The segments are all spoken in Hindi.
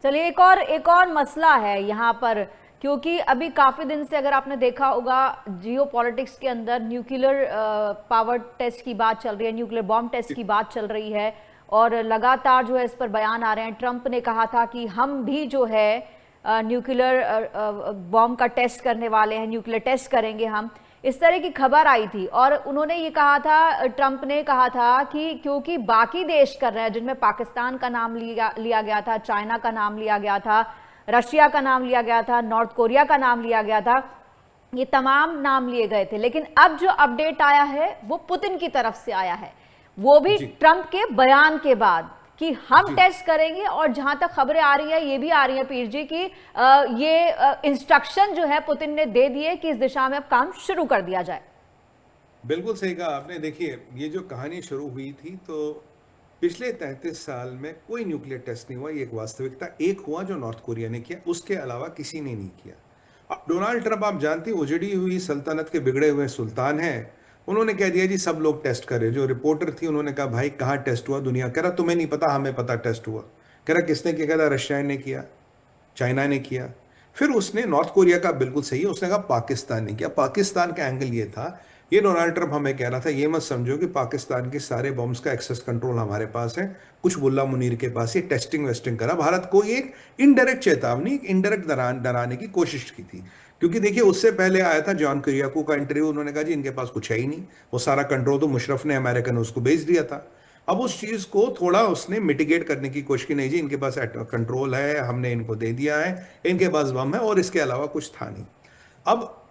चलिए, एक और मसला है यहाँ पर, क्योंकि अभी काफी दिन से अगर आपने देखा होगा जियो पॉलिटिक्स के अंदर न्यूक्लियर पावर टेस्ट की बात चल रही है, न्यूक्लियर बॉम्ब टेस्ट की बात चल रही है और लगातार जो है इस पर बयान आ रहे हैं। ट्रंप ने कहा था कि हम भी जो है न्यूक्लियर बॉम्ब का टेस्ट करने वाले हैं, न्यूक्लियर टेस्ट करेंगे हम, इस तरह की खबर आई थी। और उन्होंने ये कहा था, ट्रंप ने कहा था कि क्योंकि बाकी देश कर रहे हैं, जिनमें पाकिस्तान का नाम लिया गया था, चाइना का नाम लिया गया था, रशिया का नाम लिया गया था, नॉर्थ कोरिया का नाम लिया गया था, ये तमाम नाम लिए गए थे। लेकिन अब जो अपडेट आया है वो पुतिन की तरफ से आया है, वो भी जी ट्रंप के बयान के बाद, कि हम जी टेस्ट करेंगे। और जहां तक खबरें आ रही है, ये भी आ रही है पीर जी की ये इंस्ट्रक्शन जो है पुतिन ने दे दिए कि इस दिशा में अब काम शुरू कर दिया जाए। बिल्कुल सही कहा आपने। देखिए, ये जो कहानी शुरू हुई थी, तो पिछले 33 साल में कोई न्यूक्लियर टेस्ट नहीं हुआ। ये एक वास्तविकता। एक हुआ जो नॉर्थ कोरिया ने किया, उसके अलावा किसी ने नहीं किया। अब डोनाल्ड ट्रंप, आप जानते हैं, उजड़ी हुई सल्तनत के बिगड़े हुए सुल्तान हैं। उन्होंने कह दिया जी सब लोग टेस्ट करें। जो रिपोर्टर थी उन्होंने कहा भाई कहाँ टेस्ट हुआ? दुनिया कह रहा तुम्हें नहीं पता, हमें पता टेस्ट हुआ। कह रहा किसने किया? कह रहा रशिया ने किया, चाइना ने किया। फिर उसने नॉर्थ कोरिया का बिल्कुल सही है, उसने कहा पाकिस्तान ने किया। पाकिस्तान का एंगल ये था, ये डोनाल्ड ट्रंप हमें कह रहा था ये मत समझो कि पाकिस्तान के सारे बॉम्ब्स का एक्सेस कंट्रोल हमारे पास है, कुछ मुल्ला मुनीर के पास। ये टेस्टिंग वेस्टिंग करा भारत को, ये एक इनडायरेक्ट चेतावनी, एक इनडायरेक्ट डराने की कोशिश की थी। क्योंकि देखिए, उससे पहले आया था जॉन कुरियाको का इंटरव्यू, उन्होंने कहा जी इनके पास कुछ है ही नहीं, वो सारा कंट्रोल तो मुशर्रफ ने, अमेरिकन, उसको भेज दिया था। अब उस चीज को थोड़ा उसने मिटिगेट करने की कोशिश की, नहीं जी इनके पास कंट्रोल है, हमने इनको दे दिया है, इनके पास बम है और इसके अलावा कुछ था नहीं। अब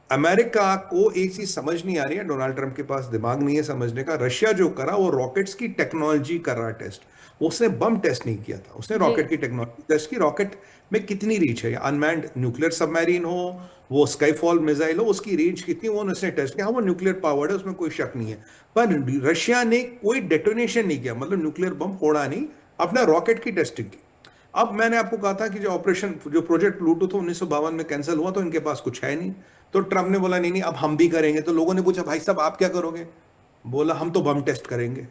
अमेरिका को एक चीज समझ नहीं आ रही है, डोनाल्ड ट्रंप के पास दिमाग नहीं है समझने का। रशिया जो करा वो रॉकेट्स की टेक्नोलॉजी कर रहा टेस्ट, उसने बम टेस्ट नहीं किया था, उसने जी। रॉकेट की टेक्नोलॉजी टेस्ट की। रॉकेट में कितनी रीच है, अनमैन्ड न्यूक्लियर सबमरीन हो, वो स्काईफॉल मिसाइल हो, उसकी रेंज कितनी, वो उसने टेस्ट किया। हाँ, वो न्यूक्लियर पावर्ड है, उसमें कोई शक नहीं है। पर रशिया ने कोई डेटोनेशन नहीं किया, मतलब न्यूक्लियर बम फोड़ा नहीं, अपना रॉकेट की टेस्टिंग की। अब मैंने आपको कहा था कि जो प्रोजेक्ट प्लूटो था 1952 में कैंसिल हुआ, तो इनके पास कुछ है नहीं। तो ट्रंप ने बोला नहीं नहीं अब हम भी करेंगे। तो लोगों ने पूछा भाई साहब आप क्या करोगे? बोला हम तो बम टेस्ट करेंगे।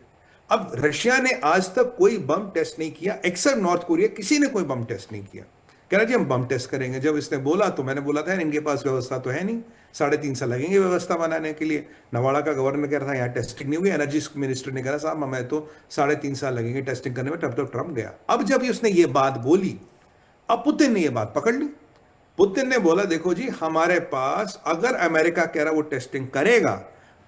अब रशिया ने आज तक कोई बम टेस्ट नहीं किया, एक्सेप्ट नॉर्थ कोरिया, किसी ने कोई बम टेस्ट नहीं किया। कह रहा जी हम बम टेस्ट करेंगे। जब इसने बोला तो मैंने बोला था इनके पास व्यवस्था तो है नहीं, 3.5 साल लगेंगे व्यवस्था बनाने के लिए। नवाड़ा का गवर्नर कह रहा था यहाँ टेस्टिंग नहीं हुई, एनर्जी मिनिस्टर ने कहा साहब हमें तो 3.5 साल लगेंगे टेस्टिंग करने में। तब तो ट्रंप गया। अब जब उसने ये बात बोली, अब पुतिन ने ये बात पकड़ ली। पुतिन ने बोला देखो जी हमारे पास, अगर अमेरिका कह रहा वो टेस्टिंग करेगा,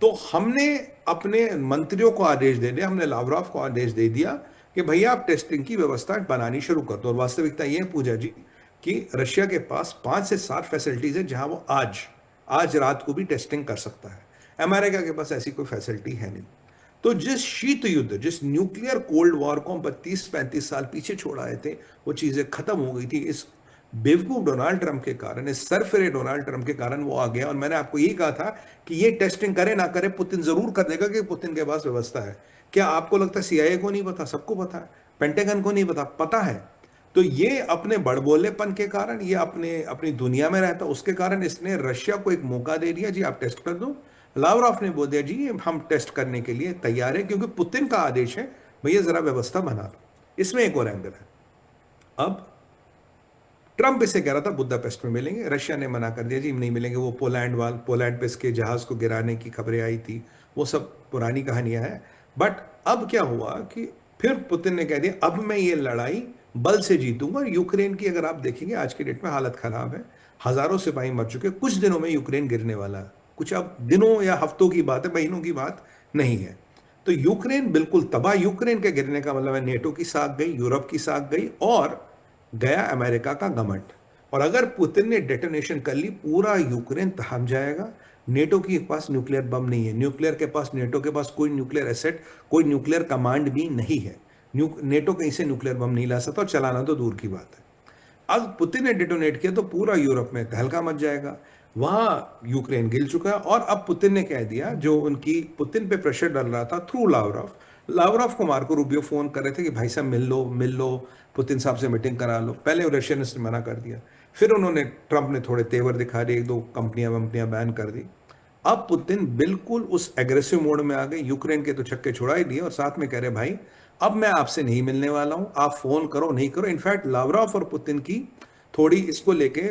तो हमने अपने मंत्रियों को आदेश दे दिया, हमने लावरोव को आदेश दे दिया कि भैया आप टेस्टिंग की व्यवस्था बनानी शुरू कर दो। और वास्तविकता ये है पूजा जी कि रशिया के पास 5 से 7 फैसिलिटीज है जहां वो आज रात को भी टेस्टिंग कर सकता है। अमेरिका के पास ऐसी कोई फैसिलिटी है नहीं। तो जिस शीत युद्ध, जिस न्यूक्लियर कोल्ड वॉर को हम 32-35 साल पीछे छोड़ आए थे, वो चीजें खत्म हो गई थी। इस बेवकूफ डोनाल्ड ट्रंप के कारण, इस सरफिरे डोनाल्ड ट्रंप के कारण वो आ गया। और मैंने आपको यही कहा था कि ये टेस्टिंग करे ना करे, पुतिन जरूर कर देगा, कि पुतिन के पास व्यवस्था है। क्या आपको लगता है सीआईए को नहीं पता? सबको पता है। पेंटागन को नहीं पता? पता है। तो ये अपने बड़बोलेपन के कारण, ये अपनी दुनिया में रहता, उसके कारण इसने रशिया को एक मौका दे दिया, जी आप टेस्ट कर दो। लावरोव ने बोल दिया जी हम टेस्ट करने के लिए तैयार है, क्योंकि पुतिन का आदेश है भैया जरा व्यवस्था बना लो। इसमें एक और एंगल है। अब ट्रंप इसे कह रहा था बुदापेस्ट में मिलेंगे, रशिया ने मना कर दिया जी नहीं मिलेंगे। वो पोलैंड पे इसके जहाज को गिराने की खबरें आई थी, वो सब पुरानी कहानियां हैं। बट अब क्या हुआ कि फिर पुतिन ने कह दिया अब मैं ये लड़ाई बल से जीतूंगा। यूक्रेन की अगर आप देखेंगे आज की डेट में हालत खराब है, हजारों सिपाही मर चुके, कुछ दिनों में यूक्रेन गिरने वाला है। कुछ अब दिनों या हफ्तों की बात है, महीनों की बात नहीं है। तो यूक्रेन बिल्कुल तबाह। यूक्रेन के गिरने का मतलब है नेटो की साख गई, यूरोप की साख गई और गया अमेरिका का घमंड। और अगर पुतिन ने डेटोनेशन कर ली, पूरा यूक्रेन थम जाएगा। नेटो के पास न्यूक्लियर बम नहीं है, न्यूक्लियर के पास, नेटो के पास कोई न्यूक्लियर एसेट, कोई न्यूक्लियर कमांड भी नहीं है। नेटो कहीं से न्यूक्लियर बम नहीं ला सकता, और चलाना तो दूर की बात है। अब पुतिन ने डिटोनेट किया तो पूरा यूरोप में तहलका मच जाएगा। वहां यूक्रेन गिर चुका है। और अब पुतिन ने कह दिया, जो उनकी पुतिन पे प्रेशर डाल रहा था थ्रू लावरोव, लावरोव को मार्को रूबियो फोन कर रहे थे कि भाई साहब मिल लो, पुतिन साहब से मीटिंग करा लो। पहले रशियन ने मना कर दिया, फिर उन्होंने, ट्रंप ने थोड़े तेवर दिखा दिए, 1-2 कंपनियां बैन कर दी। अब पुतिन बिल्कुल उस एग्रेसिव मोड में आ गए। यूक्रेन के तो छक्के छुड़ा ही दिए और साथ में कह रहे भाई अब मैं आपसे नहीं मिलने वाला हूं, आप फोन करो नहीं करो। इनफैक्ट लावरोव और पुतिन की थोड़ी इसको लेके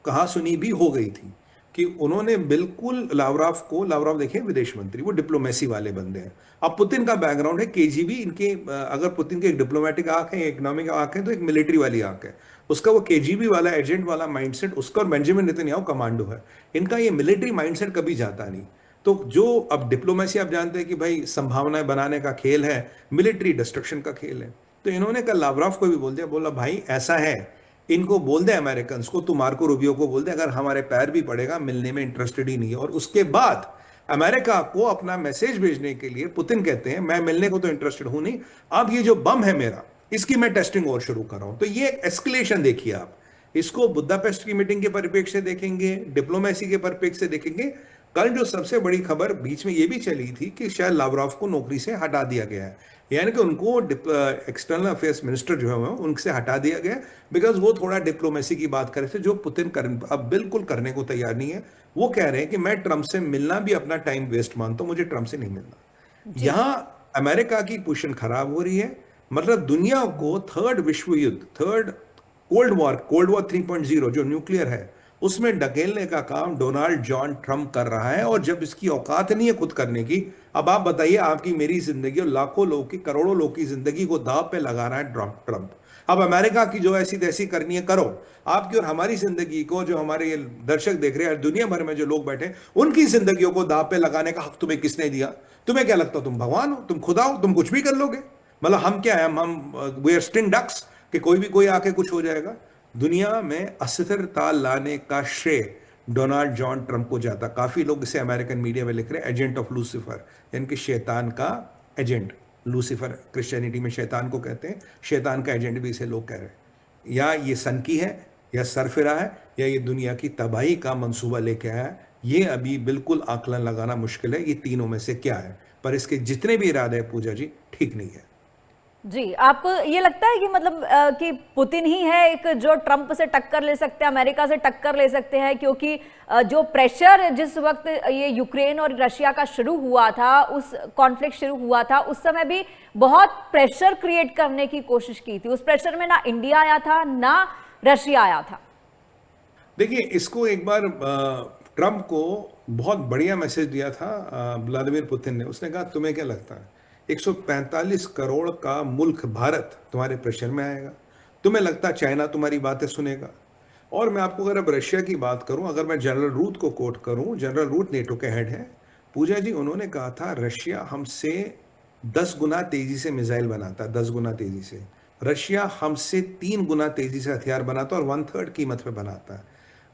कहा सुनी भी हो गई थी कि उन्होंने बिल्कुल लावरोव देखिए विदेश मंत्री, वो डिप्लोमेसी वाले बंदे हैं। अब पुतिन का बैकग्राउंड है केजीबी, इनके अगर पुतिन की एक डिप्लोमेटिक आंख है, इकोनॉमिक आंख है, तो एक मिलिट्री वाली आंख है। उसका वो केजीबी वाला एजेंट वाला माइंडसेट, उसका और बेंजामिन नेतन्याहू कमांडो है। इनका ये मिलिट्री माइंडसेट कभी जाता नहीं। तो जो अब डिप्लोमेसी आप जानते हैं कि भाई संभावनाएं बनाने का खेल है, मिलिट्री डिस्ट्रक्शन का खेल है। तो इन्होंने कल लावरोव को भी बोल दिया, बोला भाई ऐसा है, इनको बोल दे अमेरिकन को, तू मार्को रूबियो को बोल दे अगर हमारे पैर भी पड़ेगा मिलने में इंटरेस्टेड ही नहीं है। और उसके बाद अमेरिका को अपना मैसेज भेजने के लिए पुतिन कहते हैं मैं मिलने को तो इंटरेस्टेड हूं नहीं, अब ये जो बम है मेरा इसकी मैं टेस्टिंग और शुरू कर रहा हूं। तो ये एक एस्केलेशन देखिए आप, इसको बुदापेस्ट की मीटिंग के परिप्रेक्ष्य से देखेंगे, डिप्लोमेसी के परिप्रेक्ष्य से देखेंगे। कल जो सबसे बड़ी खबर बीच में ये भी चली थी कि शायद लावरोव को नौकरी से हटा दिया गया है, यानी कि उनको एक्सटर्नल अफेयर्स मिनिस्टर जो है उनसे हटा दिया गया, बिकॉज वो थोड़ा डिप्लोमेसी की बात कर रहे थे जो पुतिन अब बिल्कुल करने को तैयार नहीं है। वो कह रहे हैं कि मैं ट्रंप से मिलना भी अपना टाइम वेस्ट मानता हूं, मुझे ट्रंप से नहीं मिलना। जी। यहां अमेरिका की पोजीशन खराब हो रही है। मतलब दुनिया को थर्ड विश्व युद्ध, थर्ड कोल्ड वॉर 3.0 जो न्यूक्लियर है उसमें ढकेलने का काम डोनाल्ड जॉन ट्रंप कर रहा है। और जब इसकी औकात नहीं है खुद करने की, अब आप बताइए आपकी मेरी जिंदगी और लाखों लोग की, करोड़ों लोग की जिंदगी को दांव पे लगा रहा है ट्रंप। अब अमेरिका की जो ऐसी तैसी करनी है करो, आपकी और हमारी जिंदगी को, जो हमारे ये दर्शक देख रहे हैं दुनिया भर में जो लोग बैठे, उनकी जिंदगियों को दांव पे लगाने का हक तुम्हें किसने दिया? तुम्हें क्या लगता हो तुम भगवान हो, तुम खुदा हो, तुम कुछ भी कर लोगे? मतलब हम क्या है, हम वी आर स्टिंग डक्स कि कोई भी कोई आके कुछ हो जाएगा? दुनिया में अस्थिरता लाने का श्रेय डोनाल्ड जॉन ट्रंप को जाता। काफी लोग इसे अमेरिकन मीडिया में लिख रहे हैं एजेंट ऑफ लूसीफर, यानी कि शैतान का एजेंट। लूसीफर क्रिश्चियनिटी में शैतान को कहते हैं, शैतान का एजेंट भी इसे लोग कह रहे हैं। या ये सनकी है, या सरफिरा है, या ये दुनिया की तबाही का मंसूबा लेके आया है, ये अभी बिल्कुल आकलन लगाना मुश्किल है ये तीनों में से क्या है। पर इसके जितने भी इरादे हैं पूजा जी, ठीक नहीं है। जी, आपको ये लगता है कि मतलब कि पुतिन ही है एक जो ट्रंप से टक्कर ले सकते हैं, अमेरिका से टक्कर ले सकते हैं? क्योंकि जो प्रेशर जिस वक्त ये यूक्रेन और रशिया का शुरू हुआ था, उस कॉन्फ्लिक्ट शुरू हुआ था, उस समय भी बहुत प्रेशर क्रिएट करने की कोशिश की थी। उस प्रेशर में ना इंडिया आया था ना रशिया आया था। देखिए, इसको एक बार ट्रंप को बहुत बढ़िया मैसेज दिया था व्लादिमीर पुतिन ने। उसने कहा तुम्हें क्या लगता है 145 करोड़ का मुल्क भारत तुम्हारे प्रेशर में आएगा? तुम्हें लगता है चाइना तुम्हारी बातें सुनेगा? और मैं आपको अगर अब रशिया की बात करूं, अगर मैं जनरल रूट को कोट करूं, जनरल रूट नेटो के हेड है पूजा जी, उन्होंने कहा था रशिया हमसे 10 गुना तेजी से मिसाइल बनाता है, 10 गुना तेजी से। रशिया हमसे 3 गुना तेजी से हथियार बनाता है और 1/3 कीमत पे बनाता है।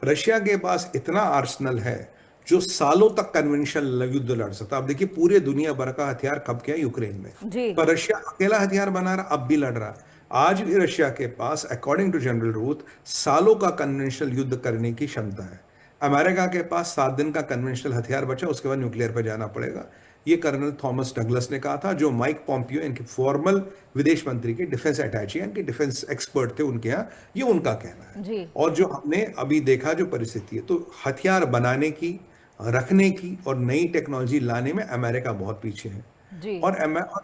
रशिया के पास इतना आर्सनल है जो सालों तक कन्वेंशनल युद्ध लड़ सकता। अब देखिए पूरे दुनिया भर का हथियार खप गया यूक्रेन में, जी। पर रशिया अकेला हथियार बना रहा, अब भी लड़ रहा। आज भी रशिया के पास अकॉर्डिंग टू जनरल रूथ सालों का कन्वेंशनल युद्ध करने की क्षमता है। अमेरिका के पास 7 दिन का कन्वेंशनल हथियार बचा, उसके बाद न्यूक्लियर पर जाना पड़ेगा। ये कर्नल थॉमस डगलस ने कहा था, जो माइक पॉम्पियो इनके फॉर्मल विदेश मंत्री के डिफेंस अटैची, इनके डिफेंस एक्सपर्ट थे उनके यहाँ, ये उनका कहना है। जी। और जो हमने अभी देखा जो परिस्थिति है, तो हथियार बनाने की, रखने की और नई टेक्नोलॉजी लाने में अमेरिका बहुत पीछे है। जी। और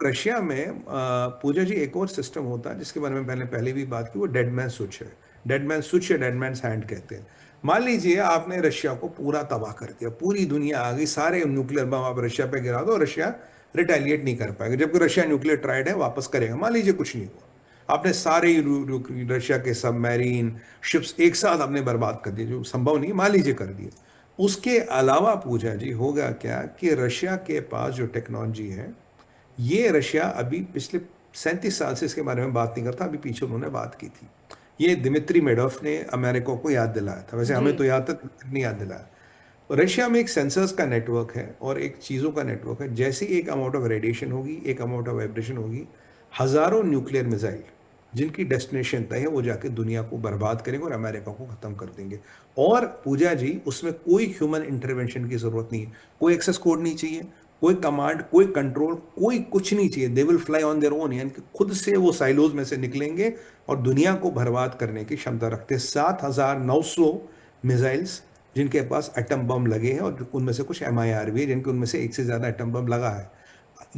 रशिया में पूजा जी एक और सिस्टम होता है जिसके बारे में मैंने पहले भी बात की, वो डेड मैन स्विच है। डेड मैन स्विच या डेड मैन हैंड कहते हैं। मान लीजिए आपने रशिया को पूरा तबाह कर दिया, पूरी दुनिया आ गई, सारे न्यूक्लियर बम आप रशिया पे गिरा दो, रशिया रिटेलिएट नहीं कर पाएगा, जबकि रशिया न्यूक्लियर ट्राइड है, वापस करेगा। मान लीजिए कुछ नहीं हुआ, आपने सारे रशिया के सबमरीन शिप्स एक साथ आपने बर्बाद कर दिए, जो संभव नहीं, मान लीजिए कर दिए। उसके अलावा पूजा जी होगा क्या कि रशिया के पास जो टेक्नोलॉजी है, ये रशिया अभी पिछले 37 साल से इसके बारे में बात नहीं करता, अभी पीछे उन्होंने बात की थी। ये दिमित्री मेडोफ ने अमेरिका को याद दिलाया था, वैसे हमें तो याद था, नहीं याद दिलाया। रशिया में एक सेंसर्स का नेटवर्क है और एक चीज़ों का नेटवर्क है। जैसे एक अमाउंट ऑफ रेडिएशन होगी, एक अमाउंट ऑफ वाइब्रेशन होगी, हजारों न्यूक्लियर मिसाइल जिनकी डेस्टिनेशन तय है वो जाके दुनिया को बर्बाद करेंगे और अमेरिका को खत्म कर देंगे। और पूजा जी उसमें कोई ह्यूमन इंटरवेंशन की जरूरत नहीं है, कोई एक्सेस कोड नहीं चाहिए, कोई कमांड, कोई कंट्रोल, कोई कुछ नहीं चाहिए। They will fly on their own, यानी कि खुद से वो साइलोज में से निकलेंगे और दुनिया को बर्बाद करने की क्षमता रखते हैं। 7,900 मिसाइल्स जिनके पास एटम बम लगे हैं और उनमें से कुछ MIR भी है जिनके उनमें से एक से ज्यादा एटम बम लगा है।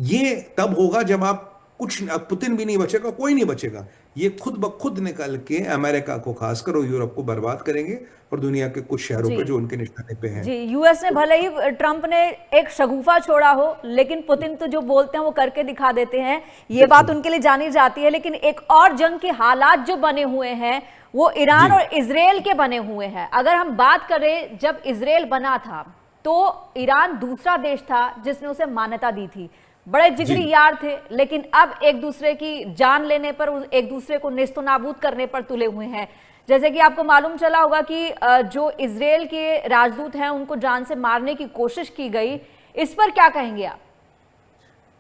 ये तब होगा जब आप कुछ अब पुतिन भी नहीं बचेगा, कोई नहीं बचेगा। ये खुद ब खुद निकल के अमेरिका को खासकर और यूरोप को बर्बाद करेंगे और दुनिया के कुछ शहरों जी पे जो उनके निशाने पे हैं। जी, यूएस ने भले ही ट्रंप ने एक शगुफा छोड़ा हो, लेकिन पुतिन तो जो बोलते हैं वो करके दिखा देते हैं, ये बात बिल्कुल। उनके लिए जानी जाती है। लेकिन एक और जंग के हालात जो बने हुए हैं वो ईरान जी और इजराइल के बने हुए हैं। अगर हम बात करें, जब इजराइल बना था तो ईरान दूसरा देश था जिसने उसे मान्यता दी थी, बड़े जी जिगरी यार थे, लेकिन अब एक दूसरे की जान लेने पर, एक दूसरे को नेस्तो नाबूद करने पर तुले हुए हैं। जैसे कि आपको मालूम चला होगा कि जो इजराइल के राजदूत हैं उनको जान से मारने की कोशिश की गई। इस पर क्या कहेंगे आप?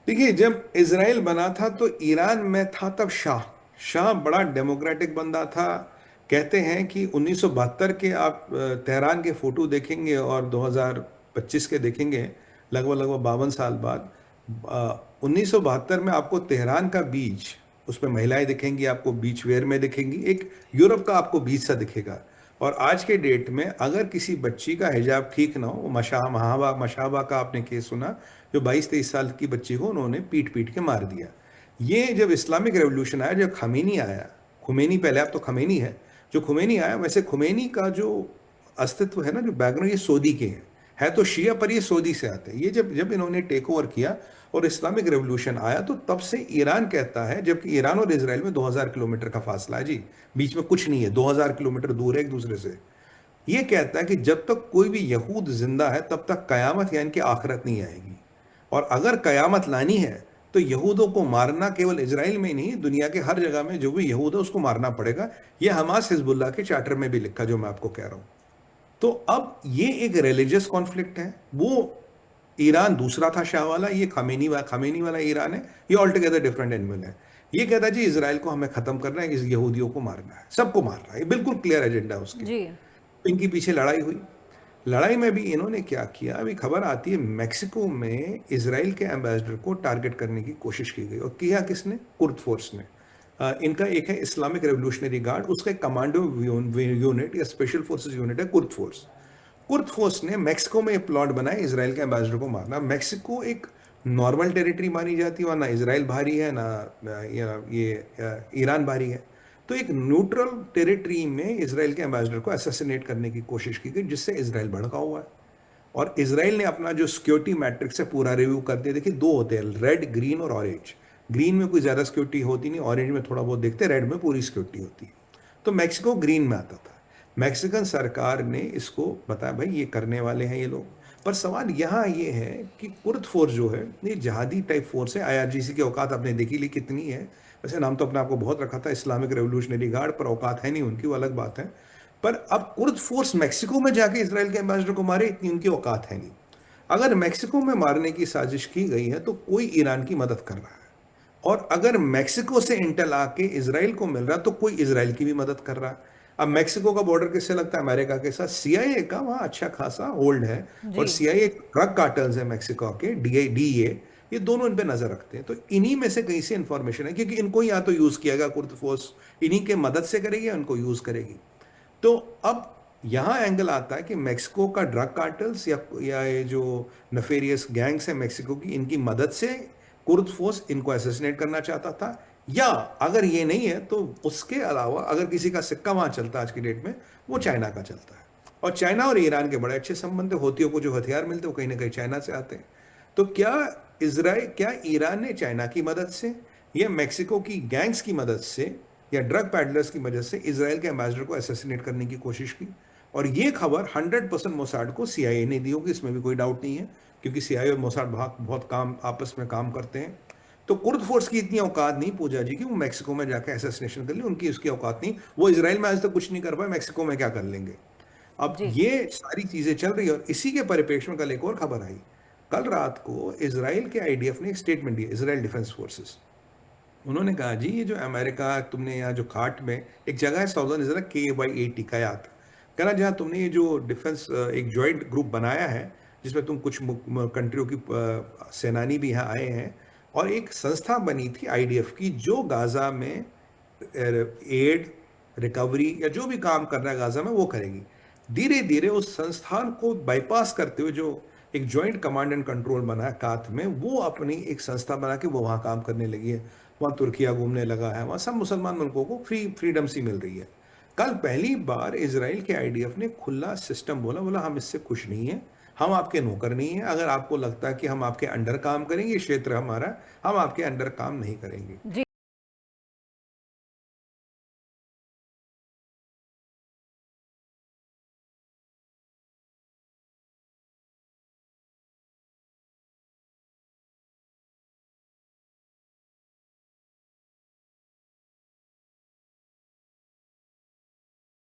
देखिए, जब इसराइल बना था तो ईरान में था तब शाह। शाह बड़ा डेमोक्रेटिक बंदा था। कहते हैं कि 1972 के आप तेहरान के फोटो देखेंगे और 2025 के देखेंगे, लगभग लगभग 52 साल बाद, 1972 में आपको तेहरान का बीच, उसमें महिलाएं दिखेंगी, आपको बीच वेयर में दिखेंगी, एक यूरोप का आपको बीच सा दिखेगा। और आज के डेट में अगर किसी बच्ची का हिजाब ठीक ना हो, मशाबा का आपने केस सुना, जो 22-23 साल की बच्ची को उन्होंने पीट पीट के मार दिया। ये जब इस्लामिक रेवोल्यूशन आया, जब खमीनी आया, खुमैनी पहले, अब तो खमीनी है, जो खुमैनी आया, वैसे खुमैनी का जो अस्तित्व है ना, जो बैकग्राउंड, ये सऊदी के हैं, है तो शिया पर ये सऊदी से आते हैं। ये जब जब इन्होंने टेक ओवर किया और इस्लामिक रेवोल्यूशन आया, तो तब से ईरान कहता है, जबकि ईरान और इसराइल में 2000 किलोमीटर का फासला है जी, बीच में कुछ नहीं है, 2000 किलोमीटर दूर है एक दूसरे से। ये कहता है कि जब तक कोई भी यहूद जिंदा है तब तक कयामत यानी कि आखिरत नहीं आएगी, और अगर कयामत लानी है तो यहूदों को मारना केवल इजराइल में ही नहीं, दुनिया के हर जगह में जो भी यहूद है उसको मारना पड़ेगा। ये हमास हिजबुल्लाह के चार्टर में भी लिखा, जो मैं आपको कह रहा हूं। तो अब ये एक रिलीजियस कॉन्फ्लिक्ट है। वो ईरान दूसरा था शाह वाला, ये खमेनी वाला ईरान है। ये ऑल टुगेदर डिफरेंट एनिमल है। ये कहता है जी इसराइल को हमें खत्म करना है, इस यहूदियों को मारना है, सबको मारना है, ये बिल्कुल क्लियर एजेंडा है उसके। जी तो इनके पीछे लड़ाई हुई। लड़ाई में भी इन्होंने क्या किया, अभी खबर आती है मैक्सिको में इसराइल के एम्बेसडर को टारगेट करने की कोशिश की गई, और किया किसने? कुर्द फोर्स ने। इनका एक है इस्लामिक रेवोल्यूशनरी गार्ड, उसका एक कमांडो यूनिट या स्पेशल फोर्सेस यूनिट है कुर्द फोर्स। कुर्द फोर्स ने मैक्सिको में प्लॉट बनाया इसराइल के एम्बेसडर को मारना। मैक्सिको एक नॉर्मल टेरिटरी मानी जाती है, वहाँ ना इसराइल भारी है, ना ये ईरान भारी है। तो एक न्यूट्रल टेरिटरी में इसराइल के एम्बेसडर को असैसिनेट करने की कोशिश की गई, जिससे इसराइल भड़का हुआ है। और इसराइल ने अपना जो सिक्योरिटी मैट्रिक्स है पूरा रिव्यू कर दिया। देखिए, दो होते हैं, रेड, ग्रीन और ऑरेंज। ग्रीन में कोई ज़्यादा सिक्योरिटी होती नहीं, ऑरेंज में थोड़ा बहुत देखते, रेड में पूरी सिक्योरिटी होती है। तो मैक्सिको ग्रीन में आता था। मैक्सिकन सरकार ने इसको बताया भाई ये करने वाले हैं ये लोग। पर सवाल यहाँ ये है कि कुर्द फोर्स जो है ये जहादी टाइप फोर्स है। आईआरजीसी की औकात आपने देखी ली कितनी है। वैसे नाम तो अपने आपको बहुत रखा था इस्लामिक रेवोल्यूशनरी गार्ड, पर औकात है नहीं उनकी, वो अलग बात है। पर अब कुर्द फोर्स मैक्सिको में जाके इसराइल के एम्बेसडर को मारे, इतनी उनकी औकात है नहीं। अगर मैक्सिको में मारने की साजिश की गई है तो कोई ईरान की मदद कर रहा है, और अगर मैक्सिको से इंटेल आके इसराइल को मिल रहा है तो कोई इसराइल की भी मदद कर रहा है। अब मैक्सिको का बॉर्डर किससे लगता है? अमेरिका के साथ। सीआईए का वहाँ अच्छा खासा होल्ड है, जी और सीआईए ड्रग कार्टल्स है मैक्सिको के, डीए, ये दोनों इन पे नजर रखते हैं। तो इन्हीं में से कहीं से इंफॉर्मेशन है, क्योंकि इनको या तो यूज किया कुर्द फोर्स इन्हीं के मदद से करेगी या उनको यूज करेगी। तो अब यहां एंगल आता है कि मैक्सिको का ड्रग कार्टल्स या ये जो नफेरियस गैंग्स है मैक्सिको की, इनकी मदद से कुर्द फोर्स इनको असैसिनेट करना चाहता था। या अगर ये नहीं है तो उसके अलावा अगर किसी का सिक्का वहां चलता है आज की डेट में, वो चाइना का चलता है। और चाइना और ईरान के बड़े अच्छे संबंध है। होतियों को जो हथियार मिलते हैं वो कहीं ना कहीं चाइना से आते हैं। तो क्या ईरान ने चाइना की मदद से या मैक्सिको की गैंग्स की मदद से या ड्रग पैडलर्स की मदद से इसराइल के एम्बेसडर को असैसिनेट करने की कोशिश की? और ये खबर 100% मोसाड को सीआईए ने दी होगी, इसमें भी कोई डाउट नहीं है, क्योंकि सीआईए और मोसाड बहुत काम आपस में काम करते हैं। तो कुर्द फोर्स की इतनी औकात नहीं पूजा जी कि वो मैक्सिको में जाकर असैसिनेशन कर ले, उनकी उसकी औकात नहीं। वो इसराइल में आज तक कुछ नहीं कर पाए, मैक्सिको में क्या कर लेंगे? अब जी ये सारी चीजें चल रही है, और इसी के परिप्रेक्ष्य में कल एक और खबर आई। कल रात को इसराइल के आईडीएफ ने एक स्टेटमेंट दिया, इसराइल डिफेंस फोर्सेस। उन्होंने कहा जी ये जो अमेरिका, तुमने यहाँ जो खाट में एक जगह है साउदर्न इसराइल KY80 कयात, कहना जहाँ तुमने ये जो डिफेंस एक जॉइंट ग्रुप बनाया है जिसमें तुम कुछ कंट्रियों की सेनानी भी यहाँ आए हैं, और एक संस्था बनी थी आईडीएफ की जो गाजा में एड, रिकवरी या जो भी काम करना है गाजा में वो करेगी। धीरे धीरे उस संस्थान को बाईपास करते हुए जो एक जॉइंट कमांड एंड कंट्रोल बना है कात में, वो अपनी एक संस्था बना के वो वहाँ काम करने लगी है। वहाँ तुर्किया घूमने लगा है, वहाँ सब मुसलमान मुल्कों को फ्रीडम सी मिल रही है। कल पहली बार इजराइल के आईडीएफ ने खुला सिस्टम बोला हम इससे खुश नहीं है, हम आपके नौकर नहीं है, अगर आपको लगता है कि हम आपके अंडर काम करेंगे, ये क्षेत्र हमारा है, हम आपके अंडर काम नहीं करेंगे। जी।